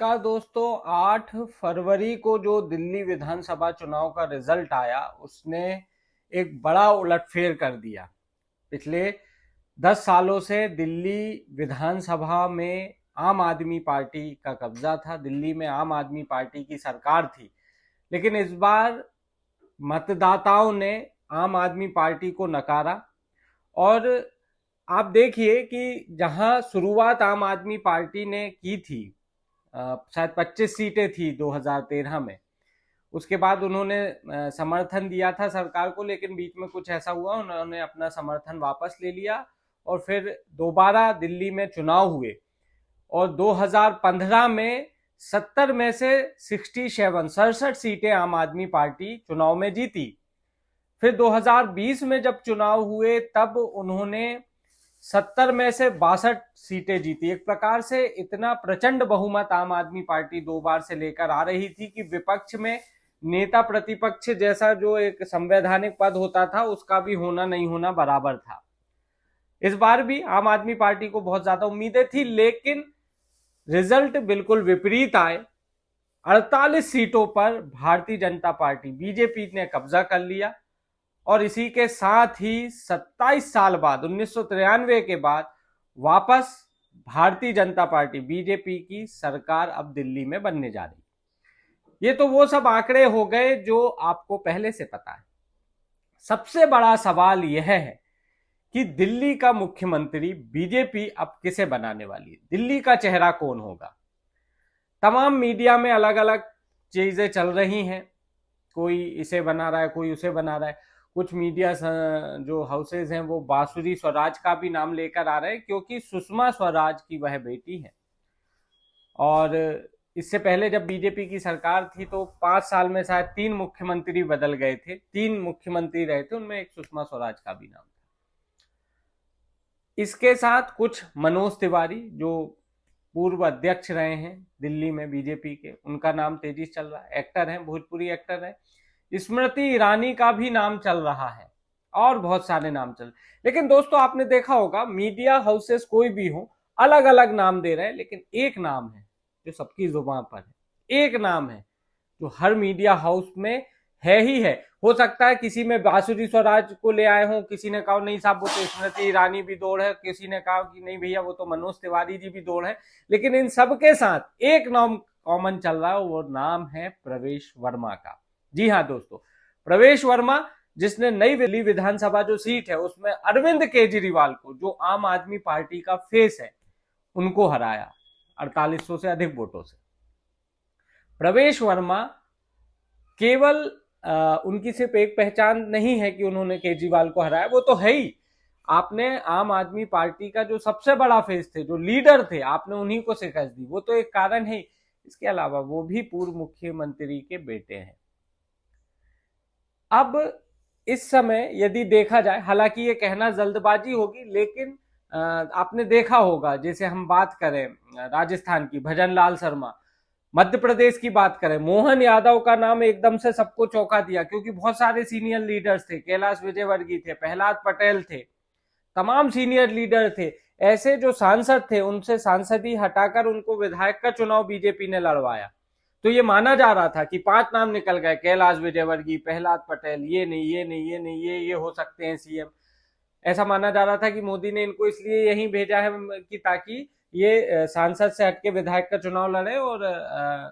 का दोस्तों 8 फरवरी को जो दिल्ली विधानसभा चुनाव का रिजल्ट आया उसने एक बड़ा उलटफेर कर दिया। पिछले 10 सालों से दिल्ली विधानसभा में आम आदमी पार्टी का कब्जा था। दिल्ली में आम आदमी पार्टी की सरकार थी, लेकिन इस बार मतदाताओं ने आम आदमी पार्टी को नकारा। और आप देखिए कि जहां शुरुआत आम आदमी पार्टी ने की थी, शायद 25 सीटें थी 2013 में। उसके बाद उन्होंने समर्थन दिया था सरकार को, लेकिन बीच में कुछ ऐसा हुआ, उन्होंने अपना समर्थन वापस ले लिया और फिर दोबारा दिल्ली में चुनाव हुए और 2015 में 70 में से 67 सीटें आम आदमी पार्टी चुनाव में जीती। फिर 2020 में जब चुनाव हुए तब उन्होंने 70 में से 62 सीटें जीती। एक प्रकार से इतना प्रचंड बहुमत आम आदमी पार्टी 2 बार से लेकर आ रही थी कि विपक्ष में नेता प्रतिपक्ष जैसा जो एक संवैधानिक पद होता था उसका भी होना नहीं होना बराबर था। इस बार भी आम आदमी पार्टी को बहुत ज्यादा उम्मीदें थी, लेकिन रिजल्ट बिल्कुल विपरीत आए। 48 सीटों पर भारतीय जनता पार्टी बीजेपी ने कब्जा कर लिया और इसी के साथ ही 27 साल बाद 1993 के बाद वापस भारतीय जनता पार्टी बीजेपी की सरकार अब दिल्ली में बनने जा रही। ये तो वो सब आंकड़े हो गए जो आपको पहले से पता है। सबसे बड़ा सवाल यह है कि दिल्ली का मुख्यमंत्री बीजेपी अब किसे बनाने वाली है, दिल्ली का चेहरा कौन होगा। तमाम मीडिया में अलग अलग चीजें चल रही हैं, कोई इसे बना रहा है, कोई उसे बना रहा है। कुछ मीडिया जो हाउसेज हैं वो बांसुरी स्वराज का भी नाम लेकर आ रहे हैं, क्योंकि सुषमा स्वराज की वह बेटी है। और इससे पहले जब बीजेपी की सरकार थी तो 5 साल में शायद 3 मुख्यमंत्री बदल गए थे, 3 मुख्यमंत्री रहे थे, उनमें एक सुषमा स्वराज का भी नाम था। इसके साथ कुछ मनोज तिवारी जो पूर्व अध्यक्ष रहे हैं दिल्ली में बीजेपी के, उनका नाम तेजी से चल रहा है, एक्टर हैं, भोजपुरी एक्टर हैं। स्मृति ईरानी का भी नाम चल रहा है और बहुत सारे नाम चल। लेकिन दोस्तों आपने देखा होगा मीडिया हाउसेस कोई भी हो अलग अलग नाम दे रहे हैं, लेकिन एक नाम है जो सबकी जुबान पर है, एक नाम है जो हर मीडिया हाउस में है ही है। हो सकता है किसी में बांसुरी स्वराज को ले आए हों, किसी ने कहा नहीं साहब वो तो स्मृति ईरानी भी दौड़ है, किसी ने कहा कि नहीं भैया वो तो मनोज तिवारी जी भी दौड़ है, लेकिन इन सबके साथ एक नाम कॉमन चल रहा है, वो नाम है प्रवेश वर्मा का। जी हाँ दोस्तों, प्रवेश वर्मा जिसने नई दिल्ली विधानसभा जो सीट है उसमें अरविंद केजरीवाल को, जो आम आदमी पार्टी का फेस है, उनको हराया 4800 से अधिक वोटों से। प्रवेश वर्मा केवल उनकी सिर्फ एक पहचान नहीं है कि उन्होंने केजरीवाल को हराया, वो तो है ही। आपने आम आदमी पार्टी का जो सबसे बड़ा फेस थे, जो लीडर थे, आपने उन्हीं को शिकस्त दी, वो तो एक कारण है। इसके अलावा वो भी पूर्व मुख्यमंत्री के बेटे हैं। अब इस समय यदि देखा जाए, हालांकि ये कहना जल्दबाजी होगी, लेकिन आपने देखा होगा, जैसे हम बात करें राजस्थान की भजनलाल शर्मा, मध्य प्रदेश की बात करें मोहन यादव का नाम एकदम से सबको चौंका दिया, क्योंकि बहुत सारे सीनियर लीडर्स थे, कैलाश विजयवर्गीय थे, प्रहलाद पटेल थे, तमाम सीनियर लीडर थे। ऐसे जो सांसद थे उनसे सांसदी हटाकर उनको विधायक का चुनाव बीजेपी ने लड़वाया। तो ये माना जा रहा था कि 5 नाम निकल गए, कैलाश विजयवर्गीय, प्रहलाद पटेल, ये नहीं ये नहीं ये नहीं ये हो सकते हैं सीएम। ऐसा माना जा रहा था कि मोदी ने इनको इसलिए यहीं भेजा है कि ताकि ये सांसद से हटके विधायक का चुनाव लड़े और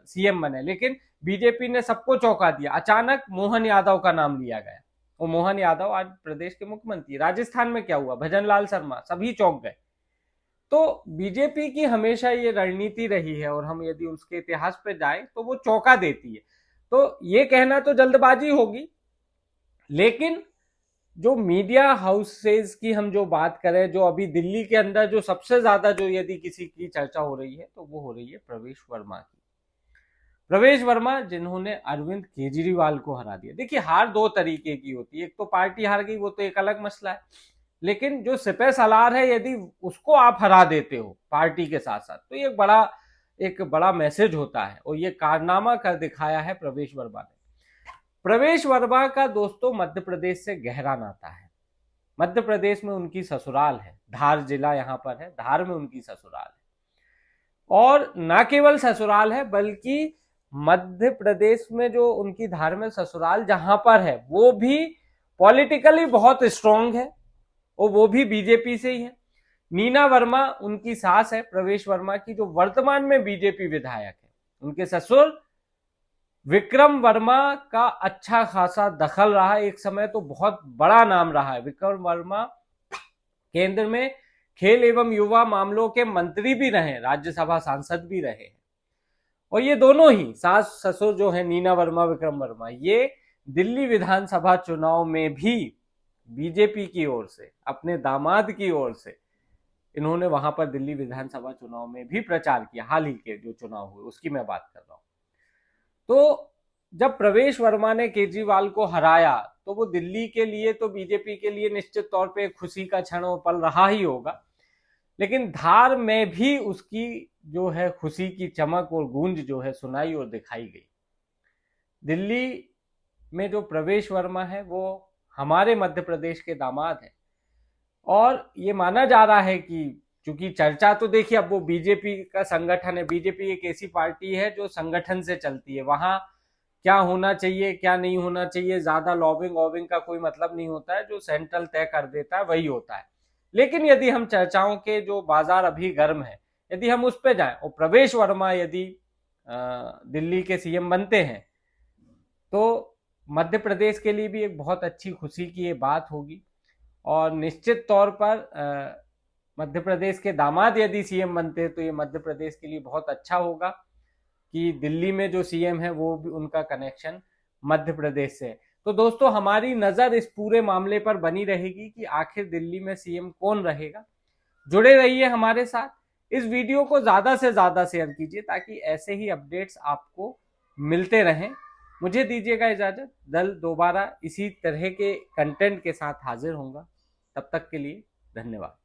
सीएम बने। लेकिन बीजेपी ने सबको चौंका दिया, अचानक मोहन यादव का नाम लिया गया और मोहन यादव आज प्रदेश के मुख्यमंत्री। राजस्थान में क्या हुआ, भजनलाल शर्मा, सभी चौंक गए। तो बीजेपी की हमेशा ये रणनीति रही है और हम यदि उसके इतिहास पे जाएं तो वो चौंका देती है। तो ये कहना तो जल्दबाजी होगी, लेकिन जो मीडिया हाउसेज की हम जो बात करें, जो अभी दिल्ली के अंदर जो सबसे ज्यादा जो यदि किसी की चर्चा हो रही है तो वो हो रही है प्रवेश वर्मा की। प्रवेश वर्मा जिन्होंने अरविंद केजरीवाल को हरा दिया। देखिए हार 2 तरीके की होती है, एक तो पार्टी हार गई, वो तो एक अलग मसला है, लेकिन जो सिपह सलार है यदि उसको आप हरा देते हो पार्टी के साथ साथ, तो ये एक बड़ा मैसेज होता है और ये कारनामा कर दिखाया है प्रवेश वर्मा ने। प्रवेश वर्मा का दोस्तों मध्य प्रदेश से गहरा नाता है। मध्य प्रदेश में उनकी ससुराल है, धार जिला यहाँ पर है, धार में उनकी ससुराल है। और ना केवल ससुराल है बल्कि मध्य प्रदेश में जो उनकी धार्मिक ससुराल जहां पर है वो भी पॉलिटिकली बहुत स्ट्रांग है और वो भी बीजेपी से ही है। नीना वर्मा उनकी सास है प्रवेश वर्मा की, जो वर्तमान में बीजेपी विधायक है। उनके ससुर विक्रम वर्मा का अच्छा खासा दखल रहा, एक समय तो बहुत बड़ा नाम रहा है। विक्रम वर्मा केंद्र में खेल एवं युवा मामलों के मंत्री भी रहे, राज्यसभा सांसद भी रहे। और ये दोनों ही सास ससुर जो है नीना वर्मा विक्रम वर्मा, ये दिल्ली विधानसभा चुनाव में भी बीजेपी की ओर से, अपने दामाद की ओर से, इन्होंने वहां पर दिल्ली विधानसभा चुनाव में भी प्रचार किया। हाल ही के जो चुनाव हुए उसकी मैं बात कर रहा हूं। तो जब प्रवेश वर्मा ने केजरीवाल को हराया तो वो दिल्ली के लिए, तो बीजेपी के लिए निश्चित तौर पे खुशी का क्षण और पल रहा ही होगा, लेकिन धार में भी उसकी जो है खुशी की चमक और गूंज जो है सुनाई और दिखाई गई। दिल्ली में जो प्रवेश वर्मा है वो हमारे मध्य प्रदेश के दामाद है, और ये माना जा रहा है कि क्योंकि चर्चा तो देखिए, अब वो बीजेपी का संगठन है, बीजेपी एक ऐसी पार्टी है जो संगठन से चलती है, वहां क्या होना चाहिए क्या नहीं होना चाहिए, ज्यादा लॉबिंग वॉबिंग का कोई मतलब नहीं होता है, जो सेंट्रल तय कर देता है वही होता है। लेकिन यदि हम चर्चाओं के जो बाजार अभी गर्म है, यदि हम उस पर जाएं और प्रवेश वर्मा यदि दिल्ली के सीएम बनते हैं तो मध्य प्रदेश के लिए भी एक बहुत अच्छी खुशी की ये बात होगी। और निश्चित तौर पर मध्य प्रदेश के दामाद यदि सीएम बनते हैं तो ये मध्य प्रदेश के लिए बहुत अच्छा होगा कि दिल्ली में जो सीएम है वो भी, उनका कनेक्शन मध्य प्रदेश से है। तो दोस्तों, हमारी नजर इस पूरे मामले पर बनी रहेगी कि आखिर दिल्ली में सीएम कौन रहेगा। जुड़े रहिए हमारे साथ, इस वीडियो को ज्यादा से ज्यादा शेयर कीजिए ताकि ऐसे ही अपडेट्स आपको मिलते रहें। मुझे दीजिएगा इजाजत, कल दोबारा इसी तरह के कंटेंट के साथ हाजिर होऊंगा। तब तक के लिए धन्यवाद।